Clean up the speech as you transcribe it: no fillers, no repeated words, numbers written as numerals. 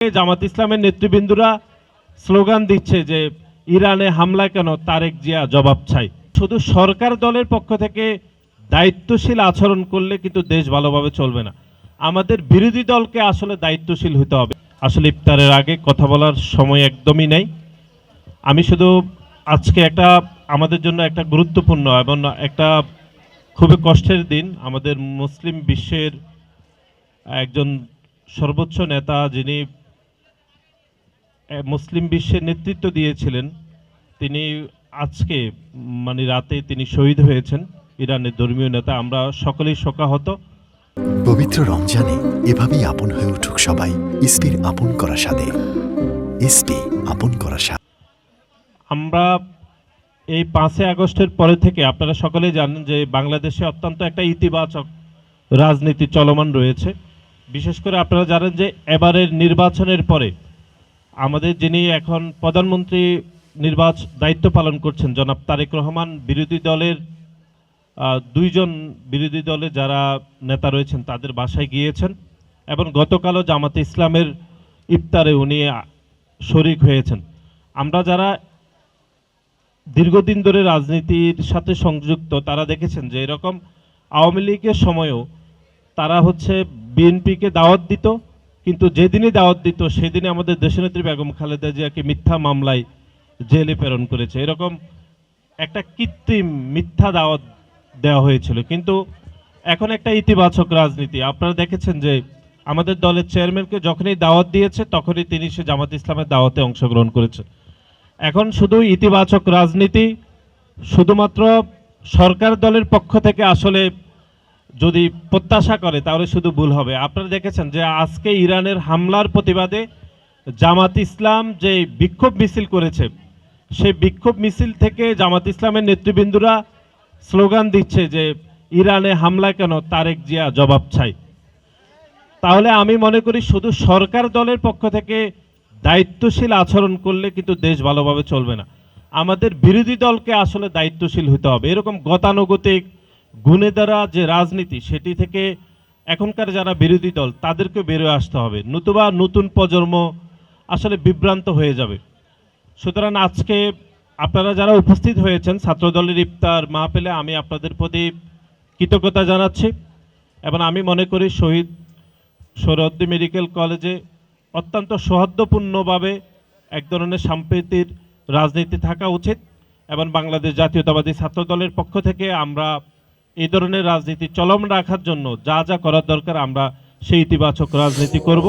জামাত ইসলামের নেতৃবৃন্দরা স্লোগান দিচ্ছে যে ইরানে হামলা কেন, তারেক জিয়া জবাব চাই। শুধু সরকার দলের পক্ষ থেকে দায়িত্বশীল আচরণ করলে কিন্তু দেশ ভালোভাবে চলবে না। আমাদের বিরোধী দলকে আসলে দায়িত্বশীল হতে হবে। আসলে ইফতারের আগে কথা বলার সময় একদমই নেই। আমি শুধু আজকে আমাদের জন্য একটা গুরুত্বপূর্ণ এবং একটা খুবই কষ্টের দিন। আমাদের মুসলিম বিশ্বের একজন সর্বোচ্চ নেতা, যিনি মুসলিম বিশ্বের নেতৃত্ব দিয়েছিলেন, তিনি আজকে রাতে তিনি শহীদ হয়েছেন। ইরানের ধর্মীয় নেতা। আমরা সকলেই শোকাহত। পবিত্র রমজানে এভাবেই আপন হয়ে উঠুক সবাই ইসপির আপন করা স্বাদে। ইসপি আপন করা স্বাদ। আমরা এই 5 আগস্টের পরে থেকে আপনারা সকলেই জানেন যে বাংলাদেশে অত্যন্ত একটা ইতিবাচক রাজনীতি চলমান রয়েছে। বিশেষ করে আপনারা জানেন যে এবারের নির্বাচনের পরে আমাদের যিনি এখন প্রধানমন্ত্রী দায়িত্ব পালন করছেন জনাব তারেক রহমান, বিরোধী দলের 2জন বিরোধী দলে যারা নেতা রয়েছেন তাদের বাসায় গিয়েছেন এবং গতকালও জামাতে ইসলামের ইফতারে উনি শরিক হয়েছেন। আমরা যারা দীর্ঘদিন ধরে রাজনীতির সাথে সংযুক্ত তারা দেখেছেন যে এরকম আওয়ামী লীগের সময়ও তারা বিএনপিকে দাওয়াত দিত, কিন্তু যেদিনই দাওয়াত দিত সেদিনই আমাদের দেশনেত্রী বেগম খালেদা জিয়াকে মিথ্যা মামলায় জেলে প্রেরণ করেছে। এরকম একটা কৃত্রিম মিথ্যা দাওয়াত দেওয়া হয়েছিল। কিন্তু এখন একটা ইতিবাচক রাজনীতি আপনারা দেখেছেন যে আমাদের দলের চেয়ারম্যানকে যখনই দাওয়াত দিয়েছে তখনই তিনি সে জামাত ইসলামের দাওয়াতে অংশগ্রহণ করেছেন। এখন শুধু ইতিবাচক রাজনীতি, শুধুমাত্র সরকার দলের পক্ষ থেকে আসলে যদি প্রত্যাশা করে তাহলে শুধু ভুল হবে। আপনারা দেখেছেন যে আজকে ইরানের হামলার প্রতিবাদে জামাত ইসলাম যে বিক্ষোভ মিছিল করেছে, সেই বিক্ষোভ মিছিল থেকে জামাত ইসলামের নেতৃবৃন্দরা স্লোগান দিচ্ছে যে ইরানে হামলা কেন, তারেক জিয়া জবাব চাই। তাহলে আমি মনে করি শুধু সরকার দলের পক্ষ থেকে দায়িত্বশীল আচরণ করলে কিন্তু দেশ ভালোভাবে চলবে না। আমাদের বিরোধী দলকে আসলে দায়িত্বশীল হতে হবে। এরকম গতানুগতিক গুণে দ্বারা যে রাজনীতি, সেটি থেকে এখনকার যারা বিরোধী দল তাদেরকে বেরোয় আসতে হবে, নতুবা নতুন প্রজন্ম আসলে বিভ্রান্ত হয়ে যাবে। সুতরাং আজকে আপনারা যারা উপস্থিত হয়েছেন ছাত্রদলের ইফতার মাহফিলে, আমি আপনাদের প্রতি কৃতজ্ঞতা জানাচ্ছি এবং আমি মনে করি শহীদ সোহরাওয়ার্দী মেডিকেল কলেজে অত্যন্ত সৌহার্দ্যপূর্ণভাবে এক ধরনের সম্প্রীতির রাজনীতি থাকা উচিত এবং বাংলাদেশ জাতীয়তাবাদী ছাত্রদলের পক্ষ থেকে আমরা এই ধরনের রাজনীতি চলমান রাখার জন্য যা যা করার দরকার আমরা সেই ইতিবাচক রাজনীতি করব।